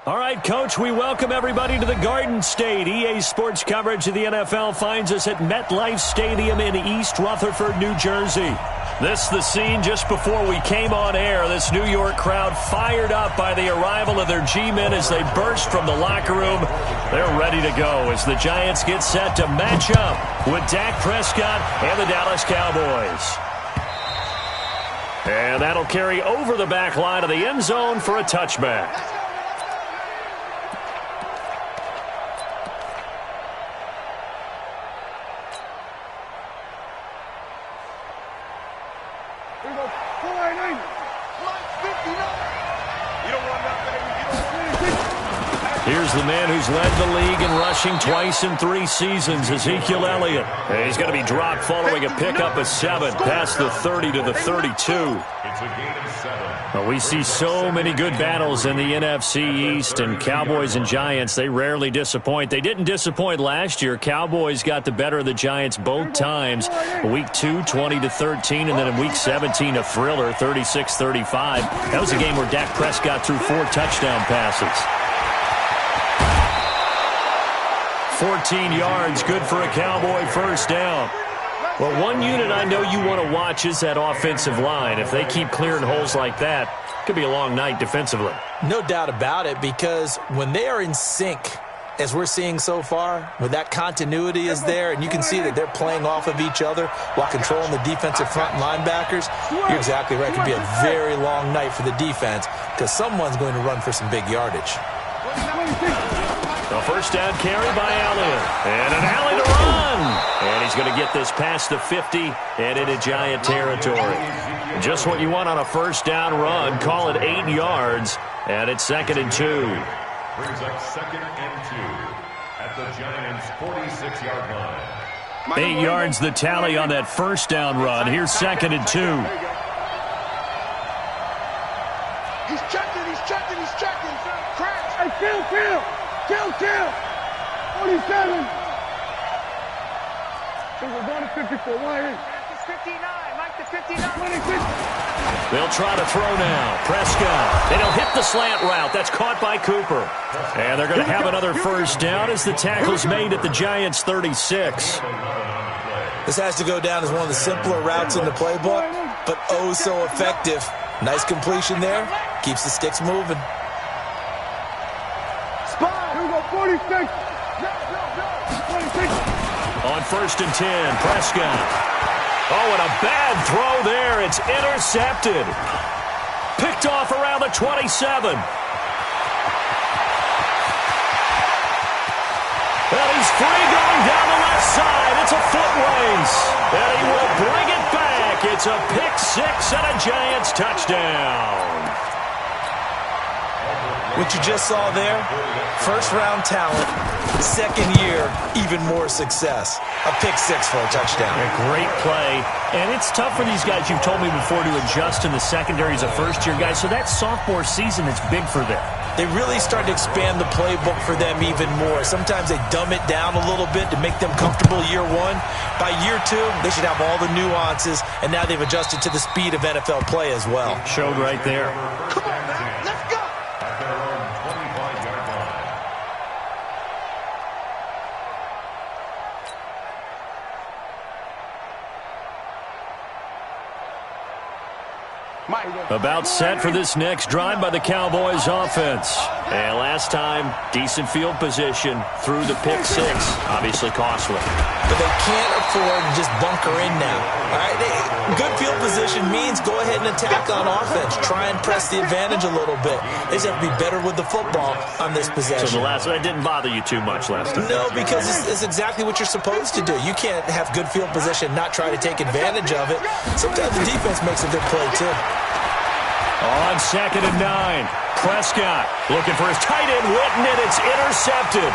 All right, Coach, we welcome everybody to the Garden State. EA Sports coverage of the NFL finds us at MetLife Stadium in East Rutherford, New Jersey. This is the scene just before we came on air. This New York crowd fired up by the arrival of their G-men as they burst from the locker room. They're ready to go as the Giants get set to match up with Dak Prescott and the Dallas Cowboys. And that'll carry over the back line of the end zone for a touchback. Here's the man who's led the league in rushing twice in 3 seasons, Ezekiel Elliott. And he's going to be dropped following a pickup of 7 past the 30 to the 32. It's a gain of 7. Well, we see so many good battles in the NFC East, and Cowboys and Giants, they rarely disappoint. They didn't disappoint last year. Cowboys got the better of the Giants both times. Week 2, 20-13, and then in Week 17, a thriller, 36-35. That was a game where Dak Prescott threw 4 touchdown passes. 14 yards, good for a Cowboy first down. Well, one unit I know you want to watch is that offensive line. If they keep clearing holes like that, it could be a long night defensively. No doubt about it, because when they are in sync, as we're seeing so far, when that continuity is there and you can see that they're playing off of each other while controlling the defensive front linebackers, you're exactly right. It could be a very long night for the defense because someone's going to run for some big yardage. The first down carry by Allen. And an alley to run. And he's going to get this past the 50 and into Giant territory. Just what you want on a first down run. Call it 8 yards. And it's 2nd and 2. Brings up 2nd and 2 at the Giants' 46-yard line. 8 yards the tally on that first down run. Here's 2nd and 2. He's checking. Crash. Hey, kill. 47. We're going to 54. Why? 59. Mike to 59. 26. They'll try to throw now. Prescott. And he'll hit the slant route. That's caught by Cooper. And they're going to have another first down as the tackle's made at the Giants' 36. This has to go down as one of the simpler routes in the playbook, but oh so effective. Nice completion there. Keeps the sticks moving. Spot. Here we go. 46. 26. On 1st and 10, Prescott. Oh, and a bad throw there. It's intercepted. Picked off around the 27. And he's free going down the left side. It's a foot race. And he will bring it back. It's a pick 6 and a Giants touchdown. What you just saw there, first-round talent, second year, even more success. A pick 6 for a touchdown. A great play. And it's tough for these guys, you've told me before, to adjust in the secondary as a first-year guy. So that sophomore season is big for them. They really start to expand the playbook for them even more. Sometimes they dumb it down a little bit to make them comfortable year 1. By year 2, they should have all the nuances, and now they've adjusted to the speed of NFL play as well. Showed right there. Come on, man. Let's go. At their own 25-yard line. About set for this next drive by the Cowboys offense. And last time, decent field position through the pick 6. Obviously costly. But they can't afford to just bunker in now. All right, good field position means go ahead and attack on offense. Try and press the advantage a little bit. They just have to be better with the football on this possession. So the last one didn't bother you too much last time? No, because it's exactly what you're supposed to do. You can't have good field position, not try to take advantage of it. Sometimes the defense makes a good play, too. On 2nd and 9, Prescott looking for his tight end, Witten, and it's intercepted.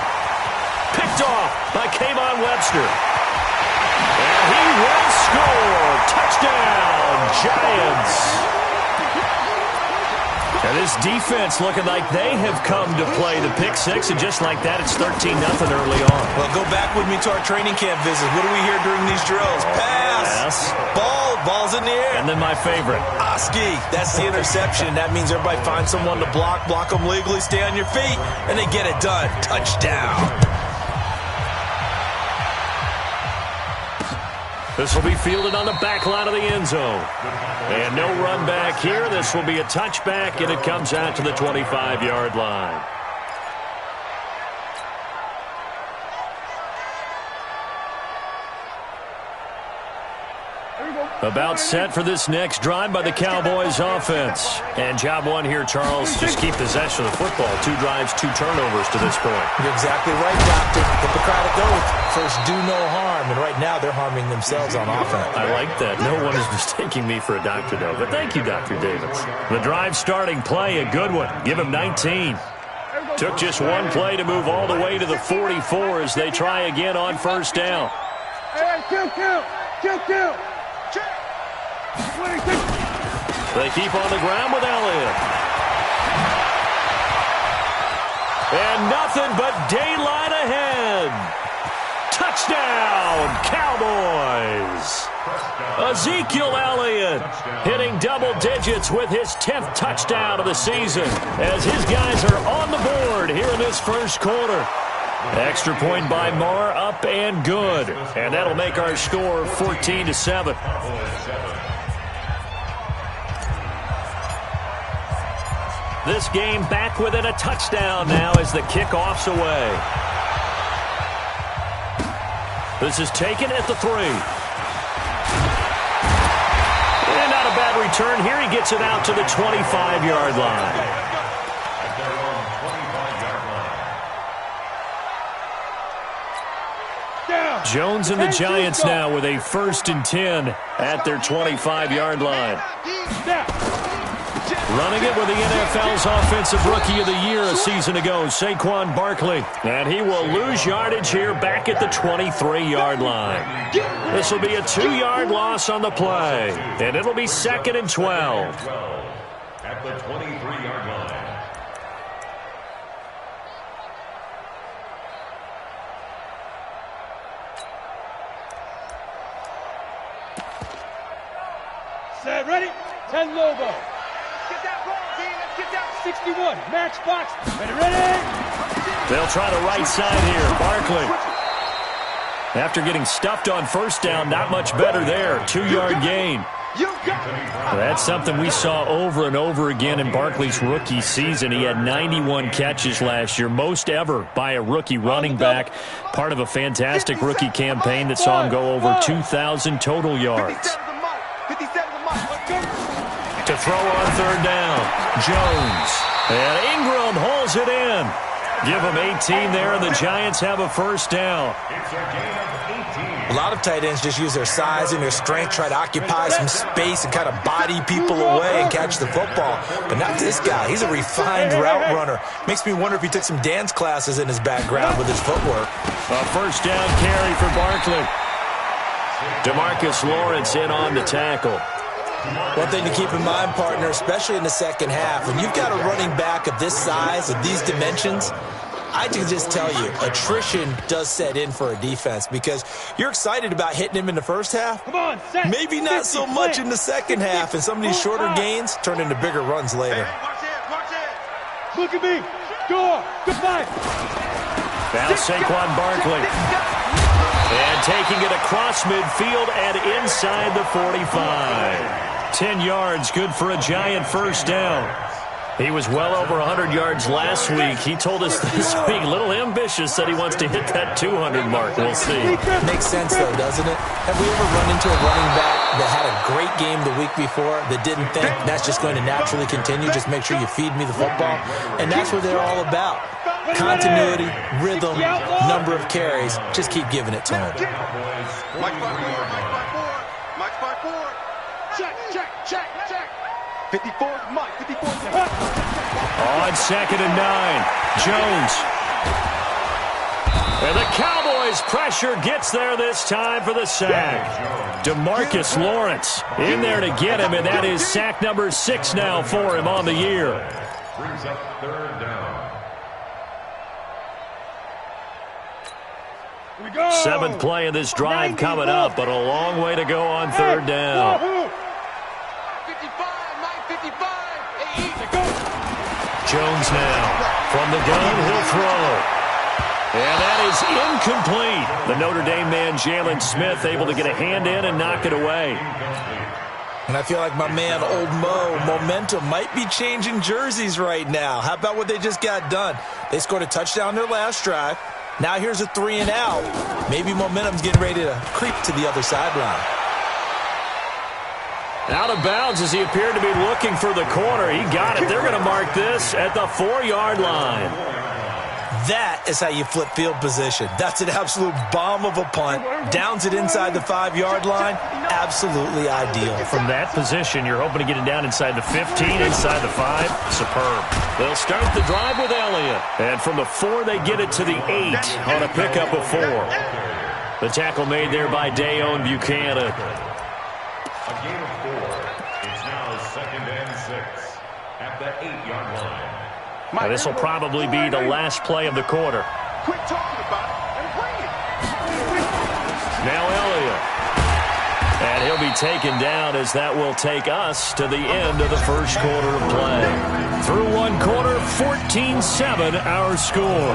Picked off by Kayvon Webster. And he will score. Touchdown, Giants. And this defense looking like they have come to play the pick 6, and just like that, it's 13-0 early on. Well, go back with me to our training camp visit. What do we hear during these drills? Pass. Yes. Ball's in the air. And then my favorite. Oski, that's the interception. That means everybody finds someone to block them legally, stay on your feet, and they get it done. Touchdown. This will be fielded on the back line of the end zone. And no run back here. This will be a touchback, and it comes out to the 25-yard line. About set for this next drive by the Cowboys offense. And job one here, Charles, just keep possession of the football. 2 drives, 2 turnovers to this point. You're exactly right, Doctor. Hippocratic oath. First, do no harm. And right now, they're harming themselves on offense. I like that. No one is mistaking me for a doctor, though. But thank you, Dr. Davis. The drive starting play, a good one. Give him 19. Took just one play to move all the way to the 44 as they try again on first down. Hey, kill. They keep on the ground with Elliott. And nothing but daylight ahead. Touchdown, Cowboys. Ezekiel Elliott hitting double digits with his 10th touchdown of the season as his guys are on the board here in this first quarter. Extra point by Marr, up and good. And that'll make our score 14-7. This game back within a touchdown now as the kickoff's away. This is taken at the 3. And not a bad return here. He gets it out to the 25-yard line. Jones and the Giants now with a 1st and 10 at their 25-yard line. Running it with the NFL's Offensive Rookie of the Year a season ago, Saquon Barkley. And he will lose yardage here back at the 23-yard line. This will be a 2-yard loss on the play. And it'll be 2nd and 12. At the 23-yard line. Set, ready? 10 Lobo. Get that ball, D. Let's get that 61. Matchbox. Ready? They'll try the right side here. Barkley. After getting stuffed on first down, not much better there. 2-yard gain. That's something we saw over and over again in Barkley's rookie season. He had 91 catches last year, most ever by a rookie running back. Part of a fantastic rookie campaign that saw him go over 2,000 total yards. To throw on 3rd down, Jones. And Ingram holds it in. Give them 18 there, and the Giants have a first down. A lot of tight ends just use their size and their strength, try to occupy some space and kind of body people away and catch the football. But not this guy. He's a refined route runner. Makes me wonder if he took some dance classes in his background with his footwork. A first down carry for Barkley. DeMarcus Lawrence in on the tackle. One thing to keep in mind, partner, especially in the second half, when you've got a running back of this size, of these dimensions, I can just tell you, attrition does set in for a defense because you're excited about hitting him in the first half. Come on, set. Maybe not so much in the second half, and some of these shorter gains turn into bigger runs later. Watch it. Look at me. Go. Goodbye. Now Saquon Barkley. And taking it across midfield and inside the 45. 10 yards, good for a Giant first down. He was well over 100 yards last week. He told us this week, a little ambitious, that he wants to hit that 200 mark. We'll see. Makes sense, though, doesn't it? Have we ever run into a running back that had a great game the week before that didn't think that's just going to naturally continue? Just make sure you feed me the football. And that's what they're all about. Continuity, rhythm, number of carries. Just keep giving it to him. Mike 5-4. Check. 54, Mike, 54. On 2nd and 9, Jones. And the Cowboys' pressure gets there this time for the sack. DeMarcus Lawrence in there to get him, and that is sack number 6 now for him on the year. Brings up 3rd down. Seventh play of this drive coming up, but a long way to go on third down. 55. Jones now from the gun, he'll throw. And that is incomplete. The Notre Dame man, Jalen Smith, able to get a hand in and knock it away. And I feel like my man, Old Mo, momentum might be changing jerseys right now. How about what they just got done? They scored a touchdown their last drive. Now here's a 3 and out. Maybe momentum's getting ready to creep to the other sideline. Out of bounds as he appeared to be looking for the corner. He got it. They're going to mark this at the 4-yard line. That is how you flip field position. That's an absolute bomb of a punt. Downs it inside the 5-yard line. Absolutely ideal. From that position, you're hoping to get it down inside the 15, inside the 5. Superb. They'll start the drive with Elliott. And from the 4, they get it to the 8 on a pickup of 4. The tackle made there by Dayon Buchanan. A gain of 4. It's now 2nd and 6 at the 8-yard line. Now, this will probably be the last play of the quarter. Quit talking about it and bring it. Now Elliott. And he'll be taken down as that will take us to the end of the first quarter of play. Through one quarter, 14-7 our score.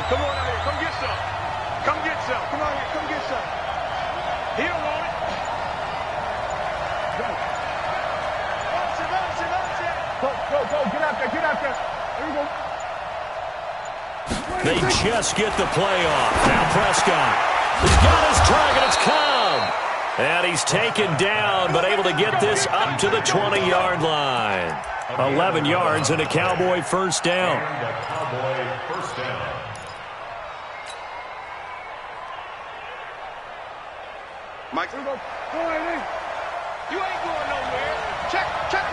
Come on out here. Come get some. Come get some. Come on here. Come get some. He don't want it. Go. Bounce it, bounce it, bounce it. Go. Get out there. Get out there. There we go. They just get the play off. Now Prescott. He's got his target. It's Cobb. And he's taken down, but able to get this up to the 20-yard line. 11 yards and a Cowboy first down. Mike, here we go. You ain't going nowhere. Check 43.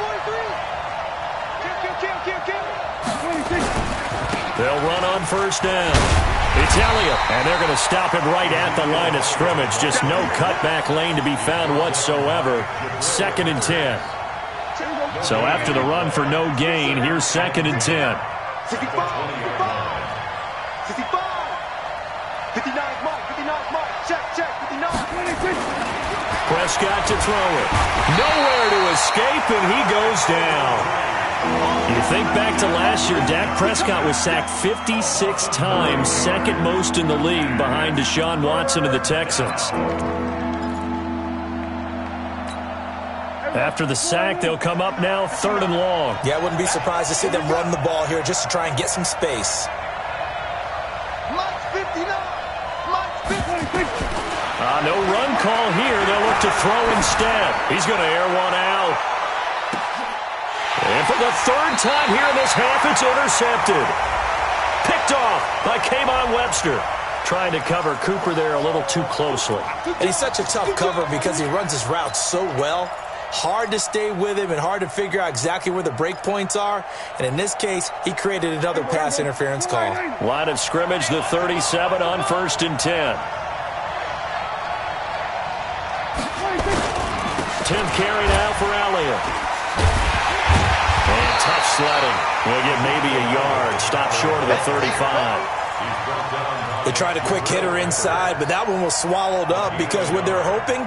Kill. 26. They'll run on first down. It's Elliott, and they're going to stop him right at the line of scrimmage. Just no cutback lane to be found whatsoever. 2nd and 10. So after the run for no gain, here's 2nd and 10. 65. 59 Mike. Check. 59. 26. Prescott to throw it. Nowhere to escape, and he goes down. You think back to last year, Dak Prescott was sacked 56 times, second most in the league behind Deshaun Watson of the Texans. After the sack, they'll come up now 3rd and long. Yeah, I wouldn't be surprised to see them run the ball here just to try and get some space. Mike's 59. No run call here. They'll look to throw instead. He's going to air one out. And for the 3rd time here in this half, it's intercepted. Picked off by K'Von Webster. Trying to cover Cooper there a little too closely. And he's such a tough cover because he runs his routes so well. Hard to stay with him and hard to figure out exactly where the break points are. And in this case, he created another pass interference call. Line of scrimmage, the 37 on 1st and 10. 10th carry now for Elliott. And tough sledding. We'll get maybe a yard. Stop short of the 35. They tried a quick hitter inside, but that one was swallowed up because what they're hoping,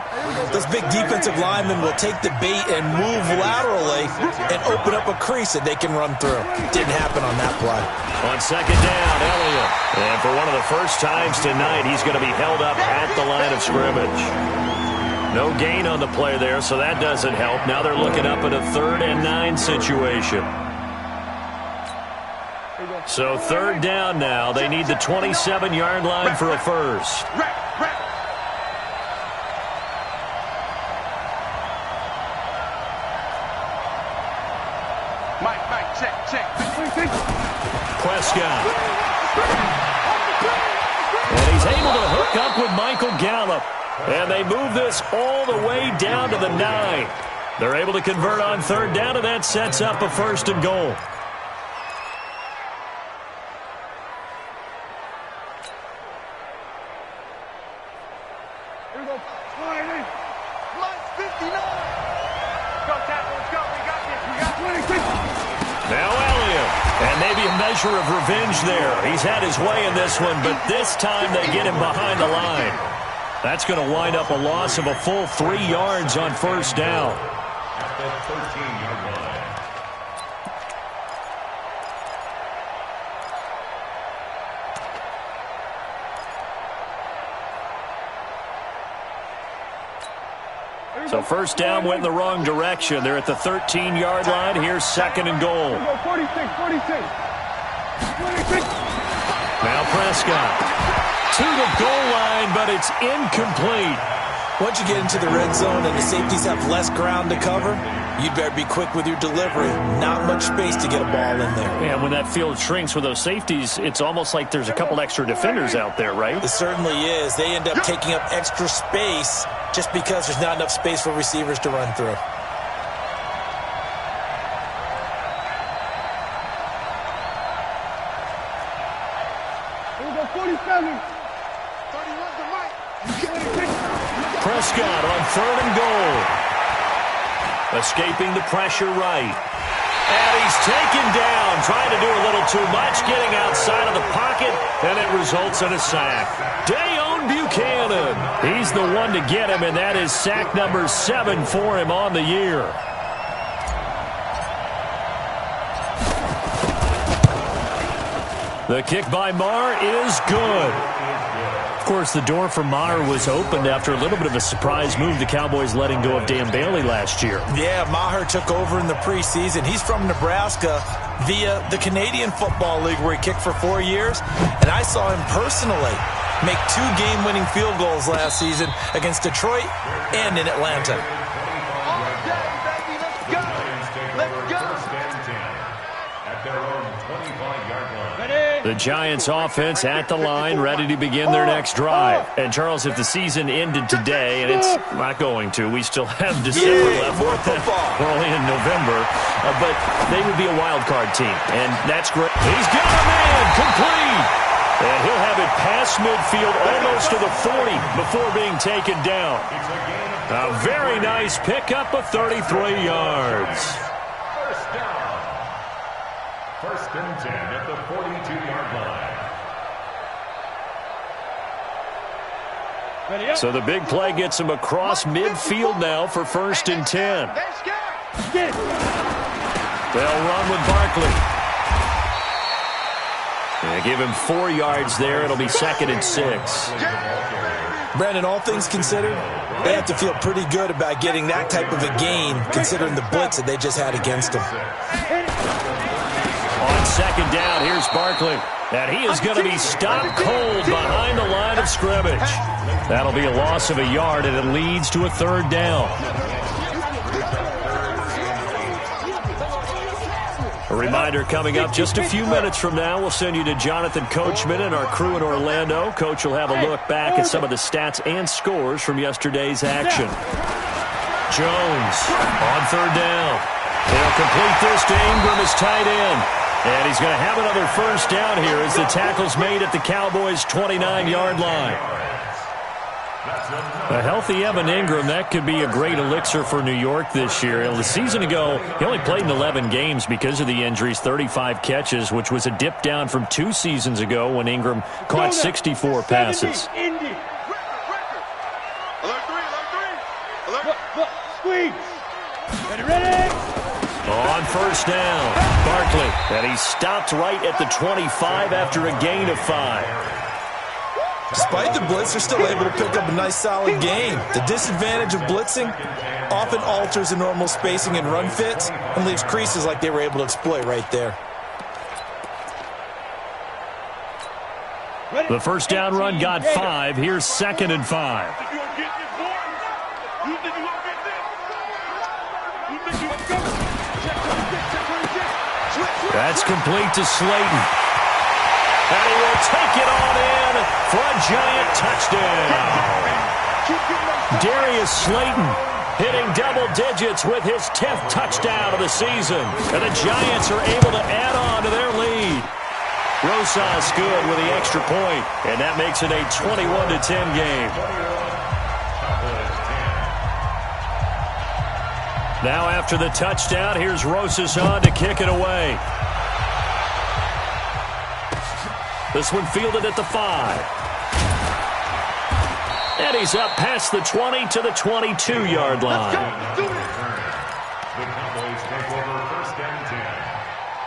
those big defensive linemen will take the bait and move laterally and open up a crease that they can run through. Didn't happen on that play. On 2nd down, Elliott. And for one of the first times tonight, he's going to be held up at the line of scrimmage. No gain on the play there, so that doesn't help. Now they're looking up at a 3rd and 9 situation. So 3rd down now. They need the 27-yard line for a first. Mike, check. Prescott. And he's able to hook up with Michael Gallup. And they move this all the way down to the 9. They're able to convert on third down, and that sets up a 1st and goal. Here we go. 20. Line 59. Go, tackle. Let's go. We got this. We got 26. Now Elliott, and maybe a measure of revenge there. He's had his way in this one, but this time they get him behind the line. That's going to wind up a loss of a full 3 yards on 1st down. At the 13-yard line. So 1st down went in the wrong direction. They're at the 13-yard line. Here's 2nd and goal. Here we go. 46. 26. Now Prescott to the goal line, but it's incomplete. Once you get into the red zone and the safeties have less ground to cover, you better be quick with your delivery. Not much space to get a ball in there. And when that field shrinks with those safeties, it's almost like there's a couple extra defenders out there, right? It certainly is. They end up taking up extra space just because there's not enough space for receivers to run through. Here we go. 47. Prescott on 3rd and goal. Escaping the pressure right. And he's taken down, trying to do a little too much, getting outside of the pocket, and it results in a sack. Dayon Buchanan, he's the one to get him, and that is sack number 7 for him on the year. The kick by Maher is good. Of course, the door for Maher was opened after a little bit of a surprise move, the Cowboys letting go of Dan Bailey last year. Yeah, Maher took over in the preseason. He's from Nebraska via the Canadian Football League, where he kicked for 4 years. And I saw him personally make 2 game-winning field goals last season against Detroit and in Atlanta. The Giants offense at the line, ready to begin their next drive. And, Charles, if the season ended today, and it's not going to, we still have December left. More football. We're only in November. But they would be a wild card team, and that's great. He's got a man, complete. And he'll have it past midfield, almost to the 40 before being taken down. A very nice pickup of 33 yards. First down. 1st and 10 at the 42-yard line. So the big play gets him across midfield now for 1st and 10. They'll run with Barkley. They give him 4 yards there. It'll be 2nd and 6. Brandon, all things considered, they have to feel pretty good about getting that type of a gain, considering the blitz that they just had against them. On 2nd down, here's Barkley. And he is going to be stopped cold behind the line of scrimmage. That'll be a loss of a yard, and it leads to a 3rd down. A reminder coming up just a few minutes from now, we'll send you to Jonathan Coachman and our crew in Orlando. Coach will have a look back at some of the stats and scores from yesterday's action. Jones on 3rd down. They'll complete this to Ingram as tight end. And he's going to have another 1st down here as the tackle's made at the Cowboys' 29-yard line. A healthy Evan Ingram, that could be a great elixir for New York this year. A season ago, he only played in 11 games because of the injuries, 35 catches, which was a dip down from 2 seasons ago when Ingram caught 64 passes. Squeeze. Ready? On 1st down, Barkley, and he stopped right at the 25 after a gain of 5. Despite the blitz, they're still able to pick up a nice solid gain. The disadvantage of blitzing often alters the normal spacing and run fits and leaves creases like they were able to exploit right there. The 1st down run got 5. Here's 2nd and 5. That's complete to Slayton. And he will take it on in for a giant touchdown. Darius Slayton hitting double digits with his 10th touchdown of the season. And the Giants are able to add on to their lead. Rosas good with the extra point, and that makes it a 21-10 game. Now after the touchdown, here's Rosas on to kick it away. This one fielded at the 5. And he's up past the 20 to the 22-yard line. The Cowboys take over 1st and 10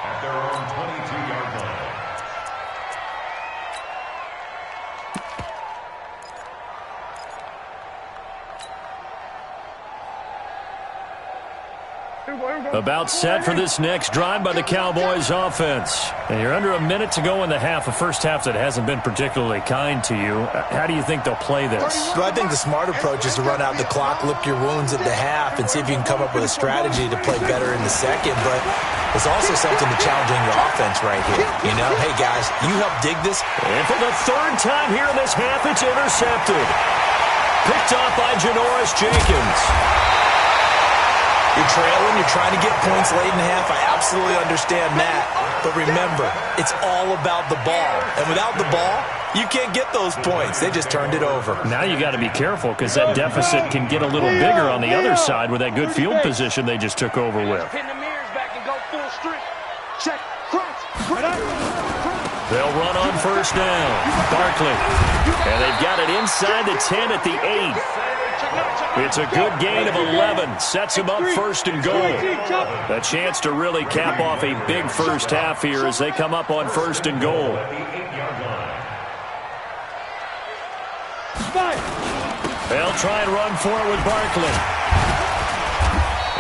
at their own 22-yard line. About set for this next drive by the Cowboys offense. And you're under a minute to go in the half, a first half that hasn't been particularly kind to you. How do you think they'll play this? Well, I think the smart approach is to run out the clock, lick your wounds at the half, and see if you can come up with a strategy to play better in the second. But it's also something to challenge in your offense right here. You know, hey, guys, you help dig this. And for the 3rd time here in this half, it's intercepted. Picked off by Janoris Jenkins. You're trailing, you're trying to get points late in the half. I absolutely understand that. But remember, it's all about the ball. And without the ball, you can't get those points. They just turned it over. Now you got to be careful because that deficit can get a little bigger on the other side with that good field position they just took over with. Pin the mirrors back and go full strength. Check, crunch. They'll run on 1st down. Barkley. And they've got it inside the 10 at the 8. It's a good gain of 11. Sets him up 1st and goal. A chance to really cap off a big first half here as they come up on 1st and goal. They'll try and run for it with Barkley.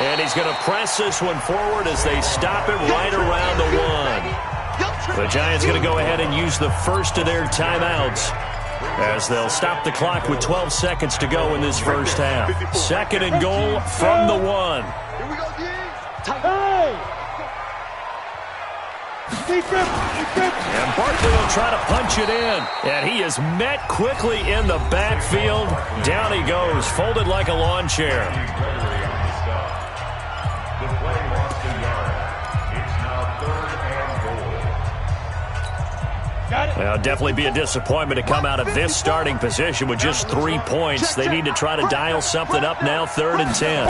And he's going to press this one forward as they stop it right around the 1. The Giants going to go ahead and use the first of their timeouts as they'll stop the clock with 12 seconds to go in this first half. 2nd and goal from the 1. And Barkley will try to punch it in. And he is met quickly in the backfield. Down he goes, folded like a lawn chair. The play lost a yard. It's now 3rd and goal. Well, definitely be a disappointment to come out of this starting position with just 3 points. They need to try to dial something up now, 3rd and 10.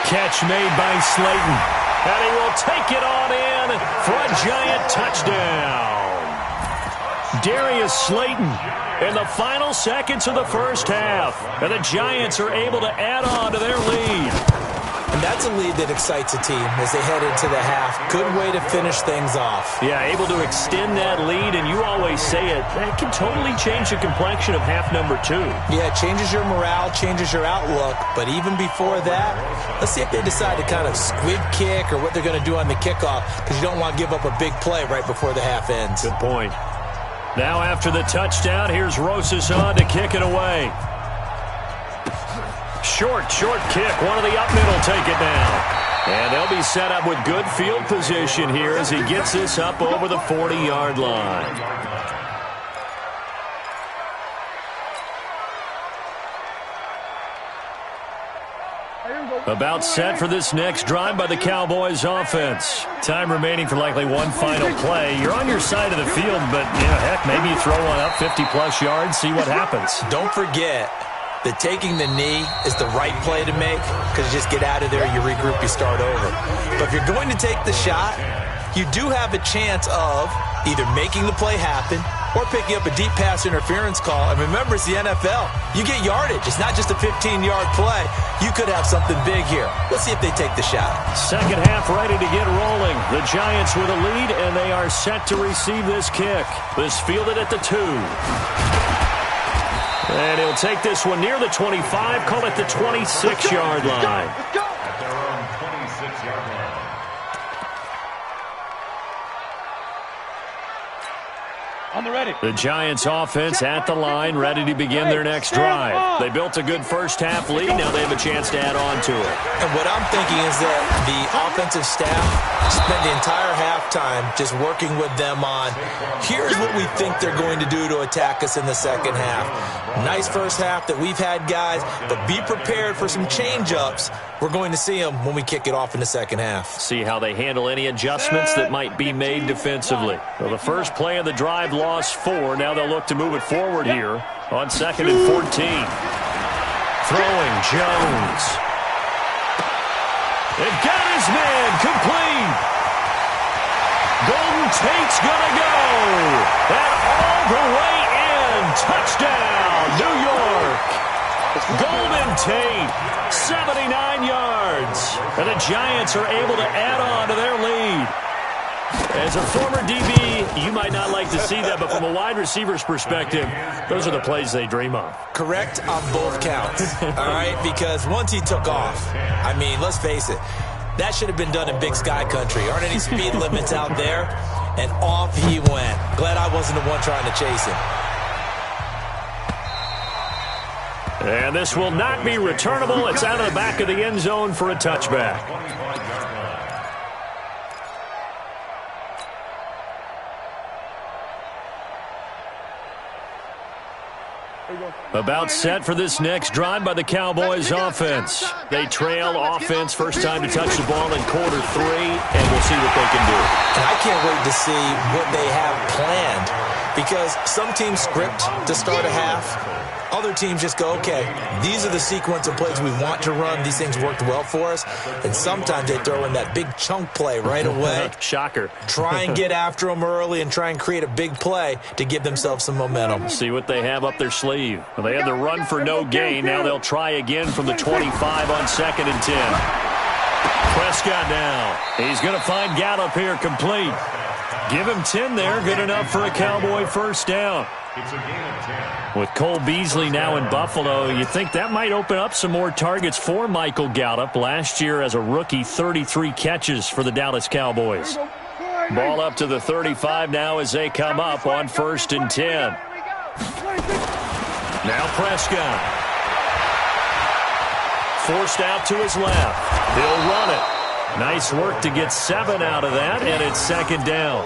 Catch made by Slayton. And he will take it on in for a Giant touchdown. Darius Slayton in the final seconds of the first half. And the Giants are able to add on to their lead. And that's a lead that excites a team as they head into the half. Good way to finish things off. Yeah, able to extend that lead, and you always say it, that can totally change the complexion of half number 2. Yeah, it changes your morale, changes your outlook. But even before that, let's see if they decide to kind of squib kick or what they're going to do on the kickoff, because you don't want to give up a big play right before the half ends. Good point. Now after the touchdown, here's Rosas on to kick it away. Short kick. One of the up middle take it down. And they'll be set up with good field position here as he gets this up over the 40-yard line. About set for this next drive by the Cowboys offense. Time remaining for likely one final play. You're on your side of the field, but, heck, maybe you throw one up 50-plus yards, see what happens. Don't forget that taking the knee is the right play to make, because you just get out of there, you regroup, you start over. But if you're going to take the shot, you do have a chance of either making the play happen or picking up a deep pass interference call. And remember, it's the NFL. You get yardage. It's not just a 15-yard play. You could have something big here. Let's see if they take the shot. Second half ready to get rolling. The Giants with a lead, and they are set to receive this kick. This fielded at the 2. And he'll take this one near the 25, call it the 26-yard line. At their own 26-yard line. On the ready. The Giants offense at the line, ready to begin their next drive. They built a good first-half lead. Now they have a chance to add on to it. And what I'm thinking is that the offensive staff spent the entire halftime just working with them on, here's what we think they're going to do to attack us in the second half. Nice first half that we've had, guys, but be prepared for some change-ups. We're going to see them when we kick it off in the second half. See how they handle any adjustments that might be made defensively. Well, the first play of the drive lost 4. Now they'll look to move it forward here on 2nd and 14. Throwing Jones. They've got his man complete. Golden Tate's gonna go. And all the way in. Touchdown, New York. Golden Tate, 79 yards. And the Giants are able to add on to their lead. As a former DB, you might not like to see that, but from a wide receiver's perspective, those are the plays they dream of. Correct on both counts, all right? Because once he took off, I mean, let's face it, that should have been done in Big Sky Country. Aren't any speed limits out there? And off he went. Glad I wasn't the one trying to chase him. And this will not be returnable. It's out of the back of the end zone for a touchback. About set for this next drive by the Cowboys offense. They trail offense, first time to touch the ball in quarter 3, and we'll see what they can do. And I can't wait to see what they have planned, because some teams script to start a half. Other teams just go, okay, these are the sequence of plays we want to run. These things worked well for us. And sometimes they throw in that big chunk play right away. Shocker. Try and get after them early and try and create a big play to give themselves some momentum. See what they have up their sleeve. Well, they had the run for no gain. Now they'll try again from the 25 on 2nd and 10. Prescott now. He's going to find Gallup here complete. Give him 10 there. Good enough for a Cowboy first down. It's a game of 10. With Cole Beasley now in Buffalo, you think that might open up some more targets for Michael Gallup. Last year as a rookie, 33 catches for the Dallas Cowboys. Ball up to the 35 now as they come up on 1st and 10. Now Prescott. Forced out to his left. He'll run it. Nice work to get 7 out of that, and it's 2nd down.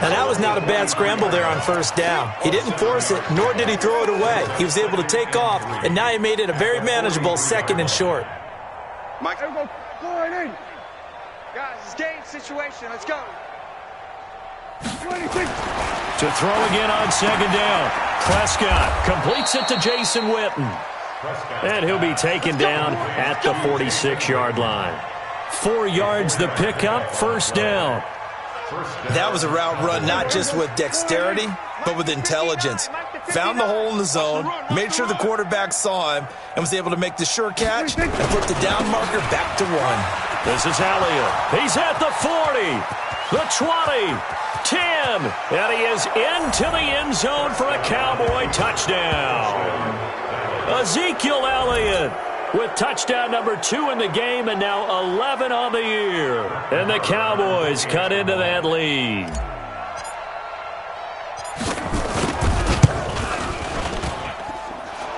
And that was not a bad scramble there on 1st down. He didn't force it, nor did he throw it away. He was able to take off, and now he made it a very manageable 2nd and short. Mike. Guys, it's game situation. Let's go. To throw again on 2nd down. Prescott completes it to Jason Witten. And he'll be taken down at the 46-yard line. 4 yards the pickup, 1st down. That was a route run not just with dexterity, but with intelligence. Found the hole in the zone, made sure the quarterback saw him, and was able to make the sure catch and put the down marker back to 1. This is Elliott. He's at the 40, the 20, 10, and he is into the end zone for a Cowboy touchdown. Ezekiel Elliott with touchdown number 2 in the game, and now 11 on the year. And the Cowboys cut into that lead.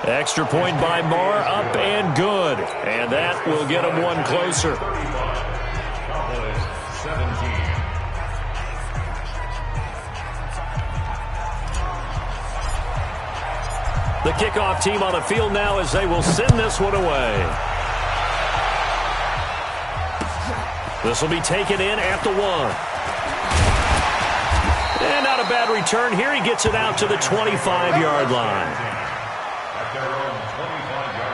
Extra point by Marr, up and good. And that will get them one closer. Cowboys 17. The kickoff team on the field now as they will send this one away. This will be taken in at the 1. And not a bad return here. He gets it out to the 25-yard line. At their own 25-yard line.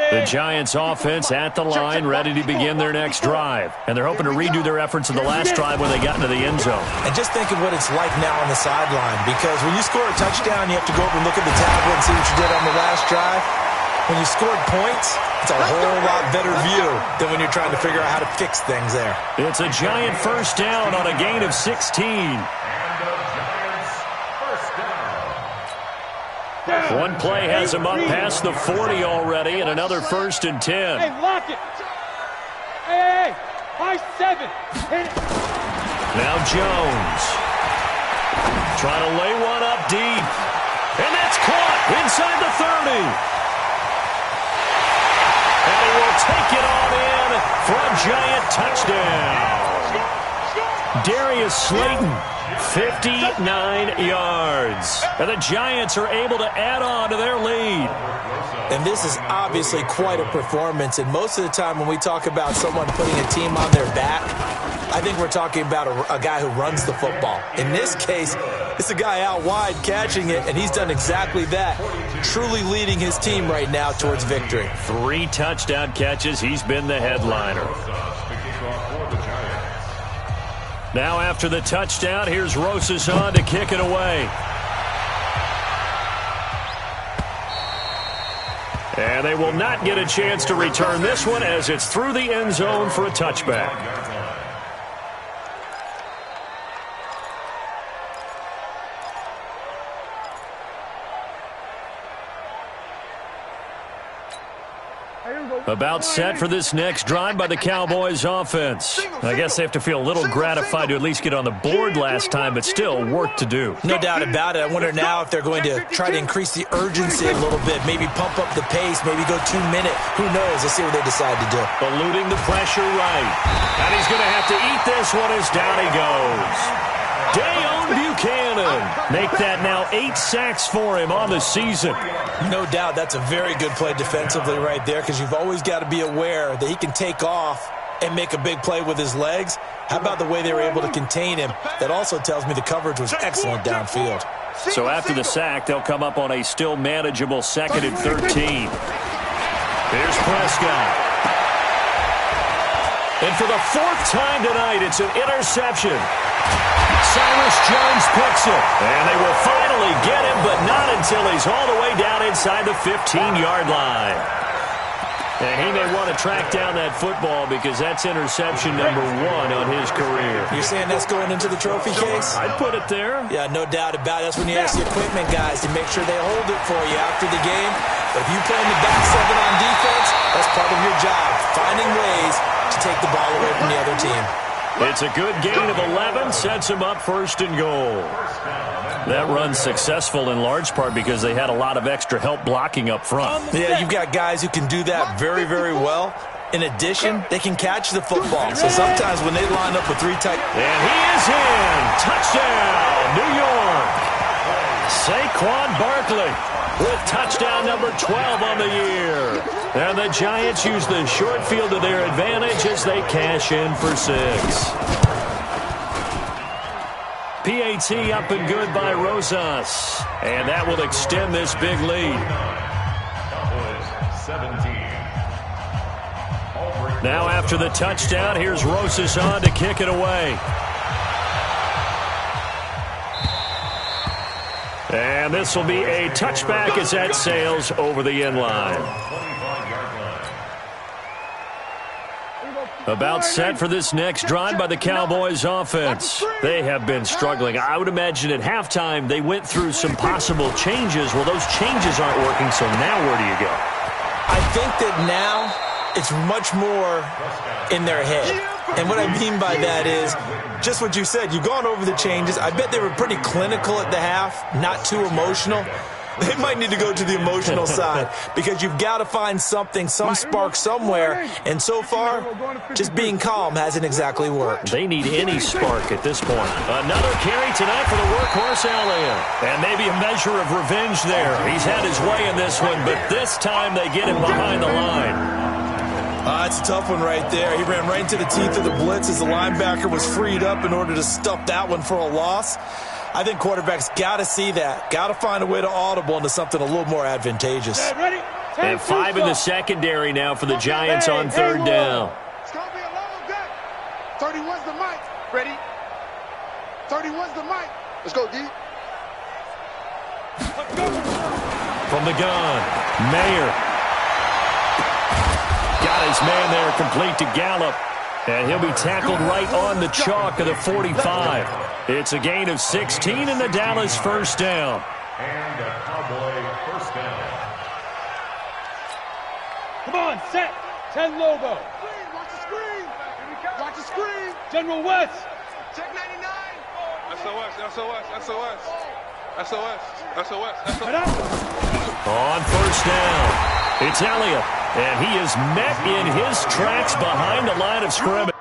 The Giants offense at the line, ready to begin their next drive. And they're hoping to redo their efforts in the last drive when they got into the end zone. And just think of what it's like now on the sideline, because when you score a touchdown, you have to go over and look at the tablet and see what you did on the last drive. When you scored points, it's a whole lot better view than when you're trying to figure out how to fix things there. It's a Giant first down on a gain of 16. One play has him up past the 40 already, and another 1st and 10. Hey, lock it. Hey, high 7. Hit it. Now Jones. Trying to lay one up deep. And that's caught inside the 30. And he will take it on in for a giant touchdown. Darius Slayton, 59 yards. And the Giants are able to add on to their lead. And this is obviously quite a performance. And most of the time when we talk about someone putting a team on their back, I think we're talking about a guy who runs the football. In this case, it's a guy out wide catching it, and he's done exactly that, truly leading his team right now towards victory. 3 touchdown catches. He's been the headliner. Now after the touchdown, here's Rosas on to kick it away. And they will not get a chance to return this one as it's through the end zone for a touchback. About set for this next drive by the Cowboys offense. I guess they have to feel a little gratified to at least get on the board last time, but still work to do. No doubt about it. I wonder now if they're going to try to increase the urgency a little bit, maybe pump up the pace, maybe go 2-minute. Who knows? Let's see what they decide to do. Eluding the pressure right. And he's going to have to eat this one as down he goes. Dayon Buchanan. Make that now 8 sacks for him on the season. No doubt that's a very good play defensively right there, because you've always got to be aware that he can take off and make a big play with his legs. How about the way they were able to contain him? That also tells me the coverage was excellent downfield. So after the sack, they'll come up on a still manageable 2nd and 13. Here's Prescott. And for the 4th time tonight, it's an interception. Cyrus Jones picks it. And they will finally get him, but not until he's all the way down inside the 15-yard line. And he may want to track down that football because that's interception number 1 on his career. You're saying that's going into the trophy case? I'd put it there. Yeah, no doubt about it. That's when you ask the equipment guys to make sure they hold it for you after the game. But if you play in the back 7 on defense, that's part of your job, finding ways to take the ball away from the other team. It's a good gain of 11, sets him up 1st and goal. That run's successful in large part because they had a lot of extra help blocking up front. Yeah, you've got guys who can do that very, very well. In addition, they can catch the football. So sometimes when they line up with 3 tight... And he is in! Touchdown, New York! Saquon Barkley with touchdown number 12 on the year. And the Giants use the short field to their advantage as they cash in for 6. PAT up and good by Rosas. And that will extend this big lead. Now after the touchdown, here's Rosas on to kick it away. And this will be a touchback as that sails over the end line. About set for this next drive by the Cowboys offense. They have been struggling. I would imagine at halftime they went through some possible changes. Well, those changes aren't working, so now where do you go? I think that now it's much more in their head. And what I mean by that is just what you said. You've gone over the changes. I bet they were pretty clinical at the half, not too emotional. They might need to go to the emotional side because you've got to find something, some spark somewhere. And so far, just being calm hasn't exactly worked. They need any spark at this point. Another carry tonight for the workhorse Elliott. And maybe a measure of revenge there. He's had his way in this one, but this time they get him behind the line. It's a tough one right there. He ran right into the teeth of the blitz as the linebacker was freed up in order to stuff that one for a loss. I think quarterbacks got to see that. Got to find a way to audible into something a little more advantageous. And 5 in the secondary now for the Giants on 3rd down. It's going to be a long day. 31's the mic. Ready? 31's the mic. Let's go, D. From the gun, Mayer. Got his man there complete to Gallup. And he'll be tackled right on the chalk of the 45. It's a gain of 16 and the Dallas 1st down. And a Cowboy down. Come on, set. 10 Lobo. Watch the screen. Watch the screen. General West. Check 99. SOS, SOS, SOS. SOS, SOS, SOS. On first down, it's Elliott, and he is met in his tracks behind the line of scrimmage.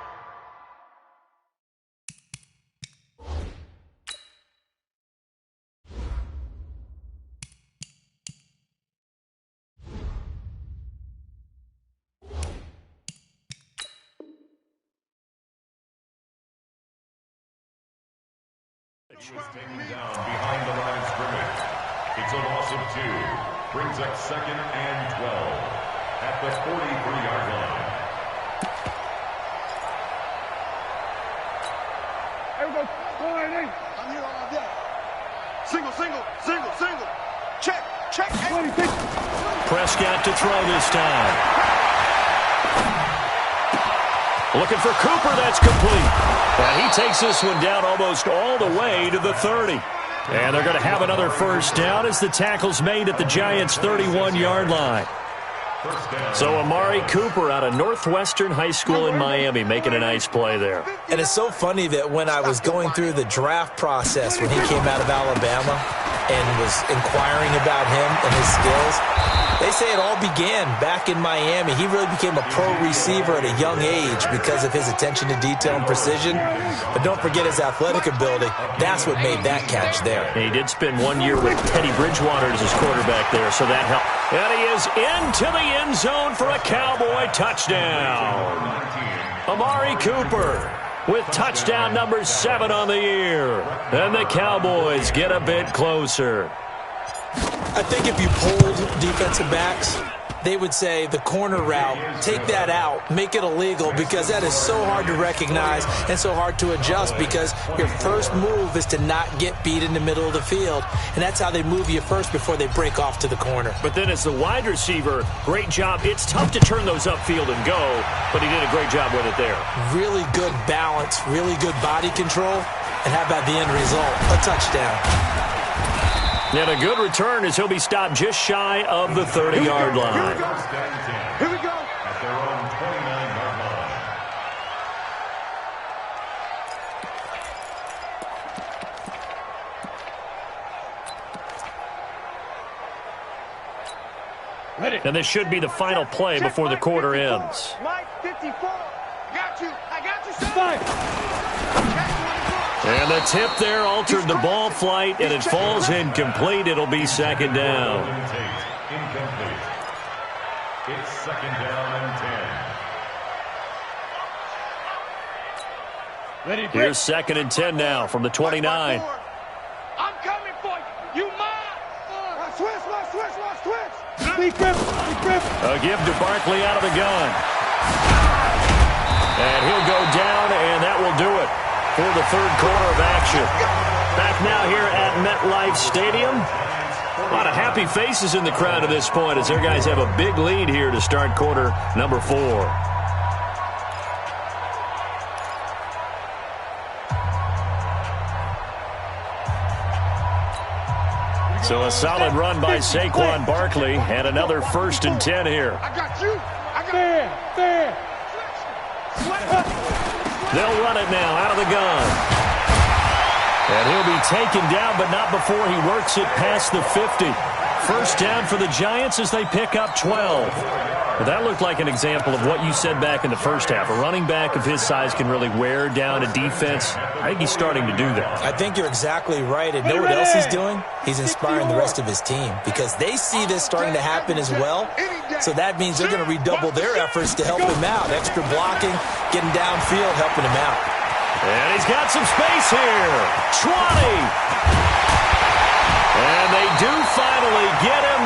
Was taken down behind the line of scrimmage. It's a loss of 2. Brings up 2nd and 12 at the 43-yard line. Everybody, I'm here all day. Single, single, single, single. Check, check. Prescott to throw this time. Looking for Cooper, that's complete. And he takes this one down almost all the way to the 30. And they're going to have another first down as the tackle's made at the Giants' 31-yard line. So Amari Cooper out of Northwestern High School in Miami making a nice play there. And it's so funny that when I was going through the draft process when he came out of Alabama and was inquiring about him and his skills, they say it all began back in Miami. He really became a pro receiver at a young age because of his attention to detail and precision. But don't forget his athletic ability. That's what made that catch there. And he did spend 1 year with Teddy Bridgewater as his quarterback there, so that helped. And he is into the end zone for a Cowboy touchdown. Amari Cooper with touchdown number 7 on the year. And the Cowboys get a bit closer. I think if you polled defensive backs, they would say the corner route, take that out, make it illegal, because that is so hard to recognize and so hard to adjust, because your first move is to not get beat in the middle of the field. And that's how they move you first before they break off to the corner. But then as the wide receiver, great job. It's tough to turn those upfield and go, but he did a great job with it there. Really good balance, really good body control, and how about the end result? A touchdown. And a good return as he'll be stopped just shy of the 30-yard line. Here we go. At their own 29-yard line. Ready. And this should be the final play before the quarter ends. Mike 54. Got you. I got you, son. Fine. And the tip there altered the ball flight, and it falls incomplete. It'll be 2nd down. Incomplete. It's 2nd down and 10. Ready, break. Here's 2nd and 10 now from the 29. I'm coming for you. You mine. Switch. Big grip. A give to Barkley out of the gun. And he'll go down, and that will do it for the third quarter of action. Back now here at MetLife Stadium. A lot of happy faces in the crowd at this point as their guys have a big lead here to start quarter number 4. So a solid run by Saquon Barkley and another 1st and 10 here. I got you. Fair. They'll run it now out of the gun. And he'll be taken down, but not before he works it past the 50. First down for the Giants as they pick up 12. Well, that looked like an example of what you said back in the first half. A running back of his size can really wear down a defense. I think he's starting to do that. I think you're exactly right. And know what else he's doing? He's inspiring the rest of his team because they see this starting to happen as well. So that means they're going to redouble their efforts to help him out. Extra blocking, getting downfield, helping him out. And he's got some space here. 20. And they do finally get him,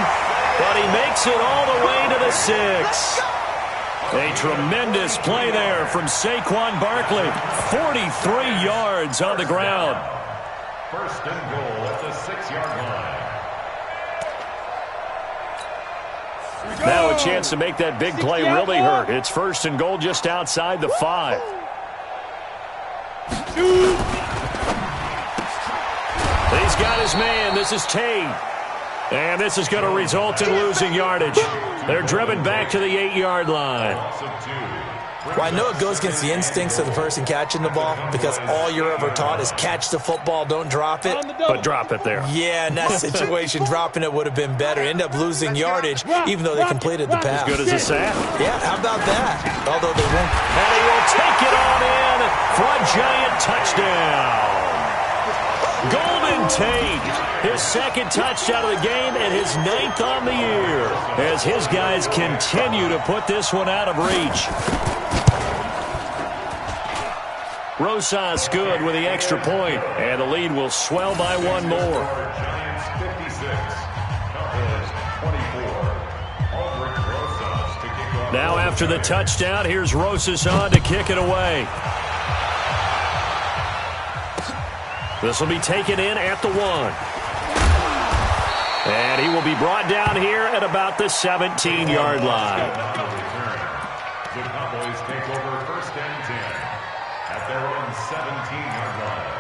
but he makes it all the way to the 6. A tremendous play there from Saquon Barkley. 43 yards on the ground. 1st and goal at the 6-yard line. Now a chance to make that big play really hurt. It's 1st and goal just outside the 5. He's got his man. This is Tate. And this is going to result in losing yardage. They're driven back to the 8-yard line. Well, I know it goes against the instincts of the person catching the ball because all you're ever taught is catch the football, don't drop it. But drop it there. Yeah, in that situation, dropping it would have been better. End up losing yardage, even though they completed the pass. As good as it's at. Yeah, how about that? Although they won't. And he will take it on in for a giant touchdown. Golden Tate, his second touchdown of the game and his 9th on the year as his guys continue to put this one out of reach. Rosas good with the extra point, and the lead will swell by one more. Giants 56, Cowboys 24. Now after the touchdown, here's Rosas on to kick it away. This will be taken in at the 1. And he will be brought down here at about the 17-yard line. The Cowboys take over 1st and 10 at their own 17-yard line.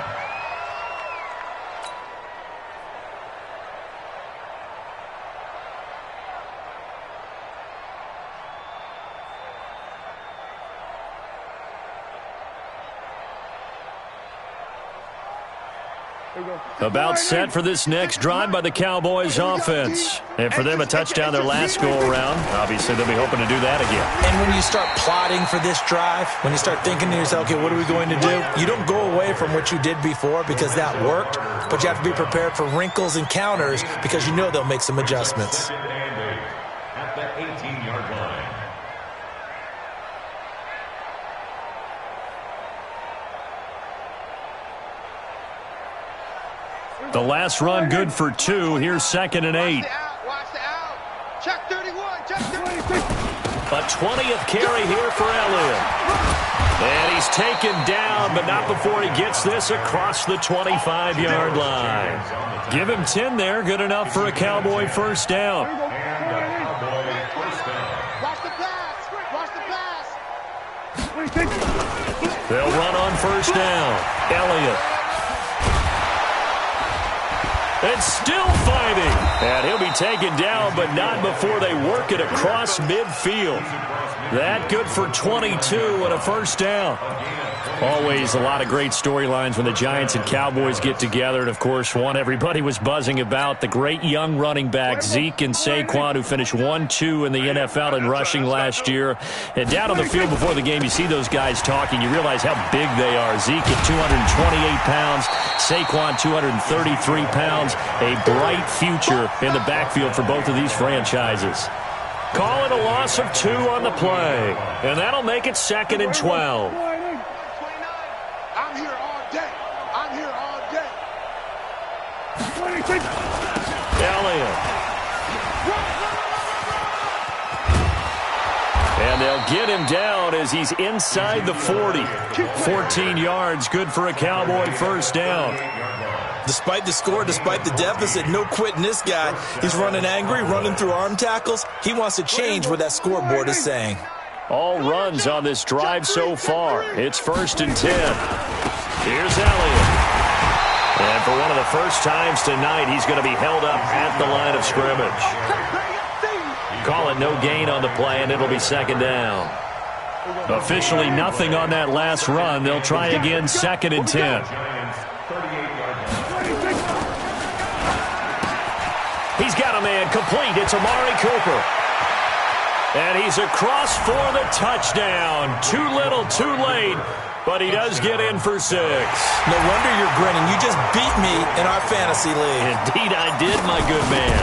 About set for this next drive by the Cowboys offense. And for them, a touchdown their last go-around. Obviously, they'll be hoping to do that again. And when you start plotting for this drive, when you start thinking to yourself, okay, what are we going to do? You don't go away from what you did before because that worked, but you have to be prepared for wrinkles and counters because you know they'll make some adjustments. At the 18-yard line. The last run good for 2. Here's 2nd and 8. Watch the out. Check 31. Check 31. A 20th carry here for Elliott. And he's taken down, but not before he gets this across the 25-yard line. Give him 10 there. Good enough for a Cowboy first down. Watch the pass. Watch the pass. They'll run on first down. Elliott. And still fighting. And he'll be taken down, but not before they work it across midfield. That good for 22 and a first down. Always a lot of great storylines when the Giants and Cowboys get together. And, of course, one everybody was buzzing about, the great young running back Zeke and Saquon, who finished 1-2 in the NFL in rushing last year. And down on the field before the game, you see those guys talking. You realize how big they are. Zeke at 228 pounds, Saquon 233 pounds. A bright future in the backfield for both of these franchises. Call it a loss of 2 on the play. And that'll make it 2nd and 12. I'm here all day. I'm here all day. Elliott. And they'll get him down as he's inside the 40. 14 yards, good for a Cowboy first down. Despite the score, despite the deficit, no quitting this guy. He's running angry, running through arm tackles. He wants to change what that scoreboard is saying. All runs on this drive so far. It's 1st and 10. Here's Elliott. And for one of the first times tonight, he's going to be held up at the line of scrimmage. Call it no gain on the play, and it'll be 2nd down. Officially nothing on that last run. They'll try again, 2nd and 10. He's got a man complete. It's Amari Cooper. And he's across for the touchdown. Too little, too late. But he does get in for 6. No wonder you're grinning. You just beat me in our fantasy league. Indeed I did, my good man.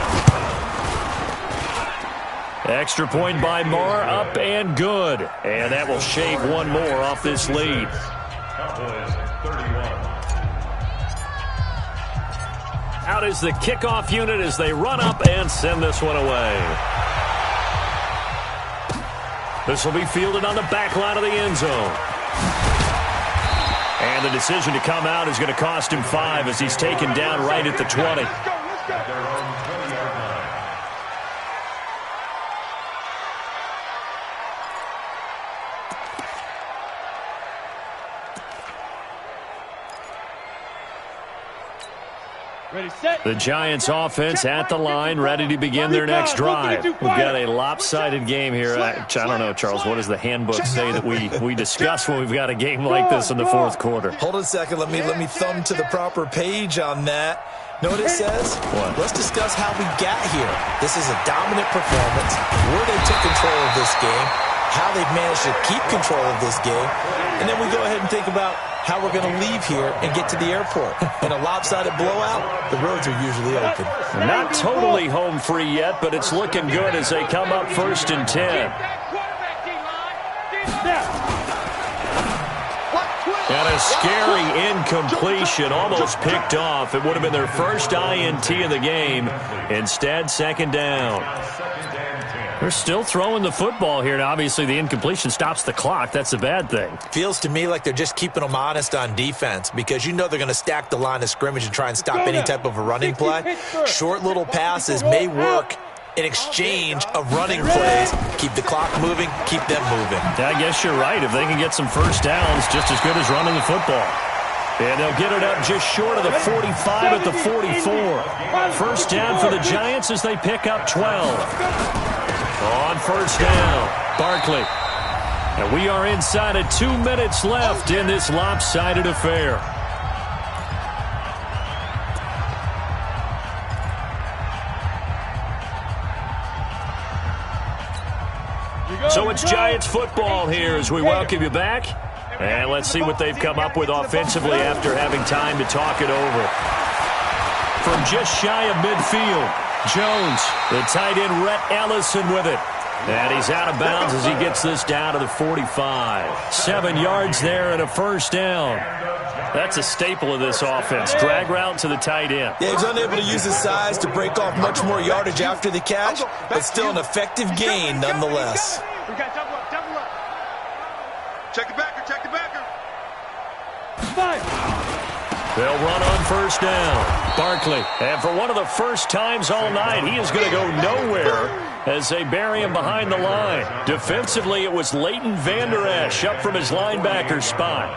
Extra point by Marr, up and good. And that will shave one more off this lead. Cowboys 31. Out is the kickoff unit as they run up and send this one away. This will be fielded on the back line of the end zone. And the decision to come out is going to cost him 5 as he's taken down right at the 20. At their own 20-yard line. The Giants offense at the line, ready to begin their next drive. We've got a lopsided game here. I don't know, Charles, what does the handbook say that we discuss when we've got a game like this in the fourth quarter? Hold on a second. Let me thumb to the proper page on that. Know what it says? What? Let's discuss how we got here. This is a dominant performance, where they took control of this game, how they've managed to keep control of this game, and then we go ahead and think about how we're going to leave here and get to the airport. In a lopsided blowout, the roads are usually open. Not totally home free yet, but it's looking good as they come up 1st and 10. And a scary incompletion, almost picked off. It would have been their first INT of the game. Instead, 2nd down. They're still throwing the football here, and obviously the incompletion stops the clock. That's a bad thing. Feels to me like they're just keeping them honest on defense because you know they're going to stack the line of scrimmage and try and stop any type of a running play. Short little passes may work in exchange of running plays. Keep the clock moving, keep them moving. I guess you're right. If they can get some first downs, just as good as running the football. And they'll get it up just short of the 45 at the 44. 1st down for the Giants as they pick up 12. On 1st down, Barkley. And we are inside of 2 minutes left in this lopsided affair. So it's Giants football here as we welcome you back. And let's see what they've come up with offensively after having time to talk it over. From just shy of midfield, Jones, the tight end Rhett Ellison with it. And he's out of bounds as he gets this down to the 45. 7 yards there and a 1st down. That's a staple of this offense. Drag route to the tight end. Yeah, he's unable to use his size to break off much more yardage after the catch, but still an effective gain nonetheless. We got double up. Check the backer. They'll run on 1st down. Barkley, and for one of the first times all night, he is going to go nowhere as they bury him behind the line. Defensively, it was Leighton Vander Esch up from his linebacker spot.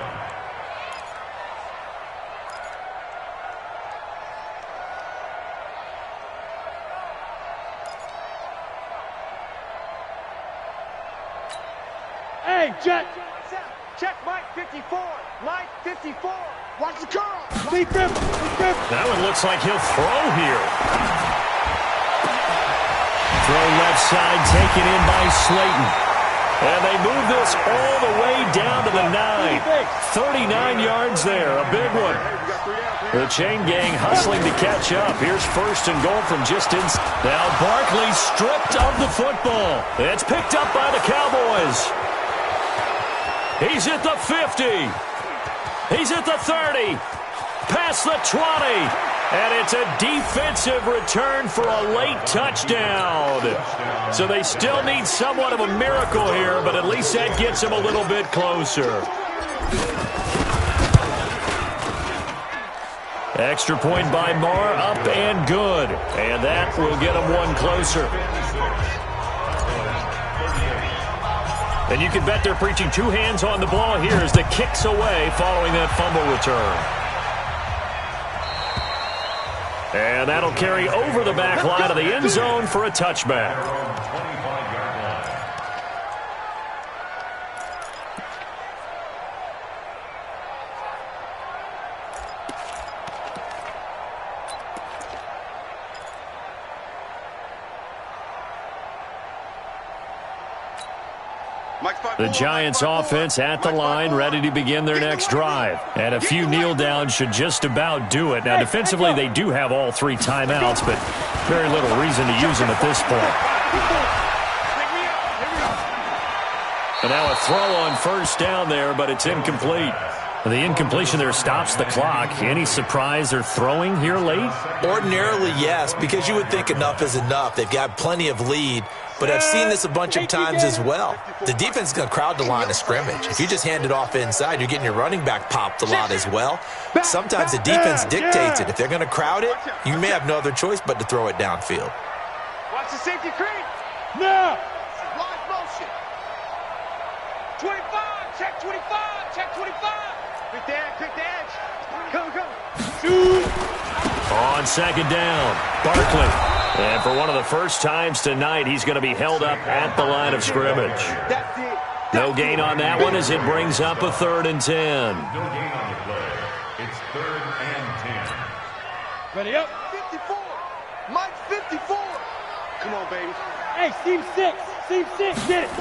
Hey, Jet. Check Mike 54. Mike 54. Watch the curl. Deep grip. That one looks like he'll throw here. Throw left side, taken in by Slayton. And they move this all the way down to the 9. 39 yards there, a big one. The chain gang hustling to catch up. Here's 1st and goal from just inside. Now Barkley stripped of the football. It's picked up by the Cowboys. He's at the 50. He's at the 30. Past the 20. And it's a defensive return for a late touchdown. So they still need somewhat of a miracle here, but at least that gets them a little bit closer. Extra point by Marr, up and good. And that will get them one closer. And you can bet they're preaching 2 hands on the ball here as the kick's away following that fumble return. And that'll carry over the back line of the end zone for a touchback. The Giants offense at the line, ready to begin their next drive. And a few kneel downs should just about do it. Now, defensively, they do have all 3 timeouts, but very little reason to use them at this point. And now a throw on 1st down there, but it's incomplete. The incompletion there stops the clock. Any surprise they're throwing here late? Ordinarily, yes, because you would think enough is enough. They've got plenty of lead. But I've seen this a bunch of times as well. The defense is going to crowd the line of scrimmage. If you just hand it off inside, you're getting your running back popped a lot as well. Sometimes the defense dictates it. If they're going to crowd it, you may have no other choice but to throw it downfield. Watch the safety creep. Now. Live motion. 25. Check 25. Check 25. Quick the edge. Go. Shoot. On second down, Barkley. And for one of the first times tonight, he's going to be held up at the line of scrimmage. No gain on that one as it brings up a 3rd and 10. No gain on the play. It's 3rd and 10. Ready up. 54. Mike's 54. Come on, baby. Hey, seam 6. Seam 6. Get it.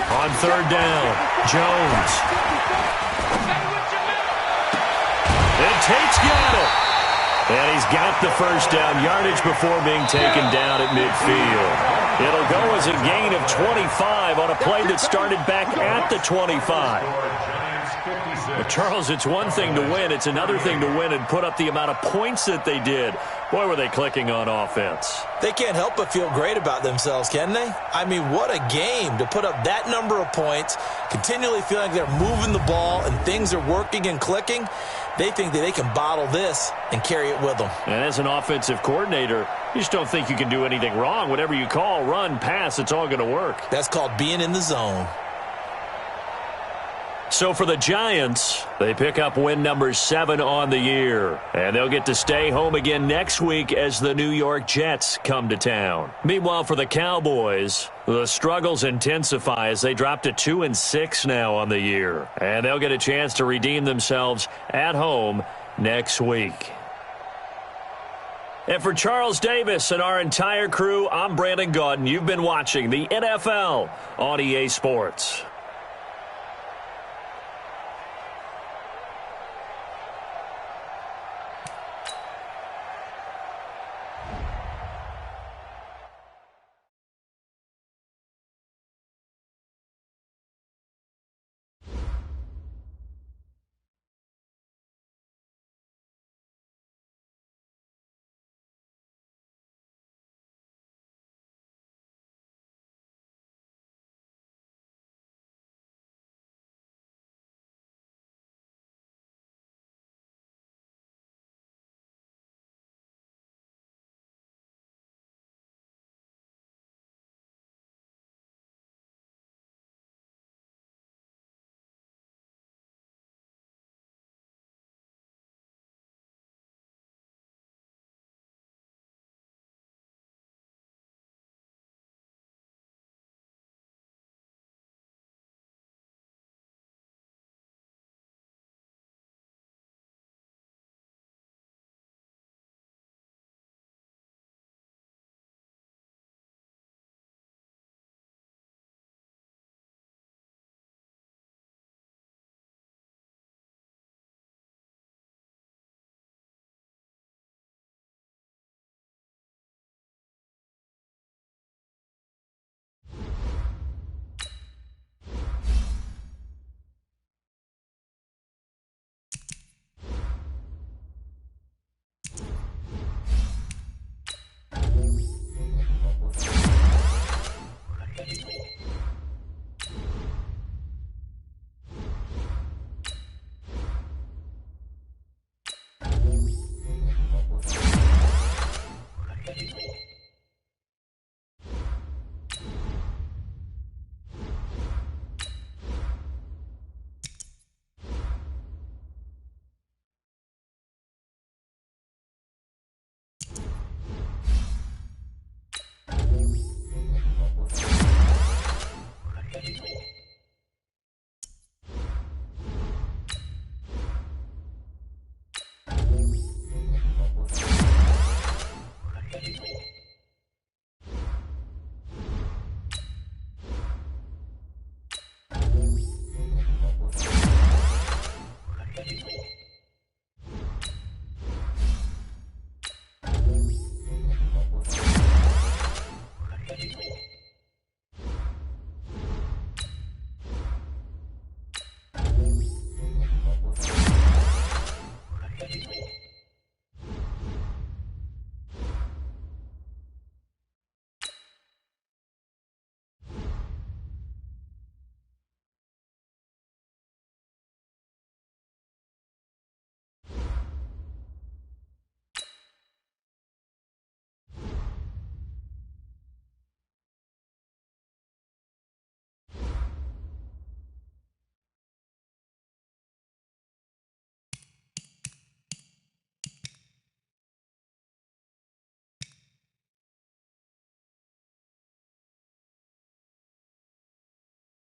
On 3rd down, Jones. And Tate's got it. And he's got the first down yardage before being taken down at midfield. It'll go as a gain of 25 on a play that started back at the 25. Well, Charles, it's one thing to win. It's another thing to win and put up the amount of points that they did. Boy, were they clicking on offense. They can't help but feel great about themselves, can they? I mean, what a game to put up that number of points, continually feeling like they're moving the ball and things are working and clicking. They think that they can bottle this and carry it with them. And as an offensive coordinator, you just don't think you can do anything wrong. Whatever you call, run, pass, it's all going to work. That's called being in the zone. So for the Giants, they pick up win number 7 on the year. And they'll get to stay home again next week as the New York Jets come to town. Meanwhile, for the Cowboys, the struggles intensify as they drop to 2-6 now on the year. And they'll get a chance to redeem themselves at home next week. And for Charles Davis and our entire crew, I'm Brandon Gaudin. You've been watching the NFL on EA Sports.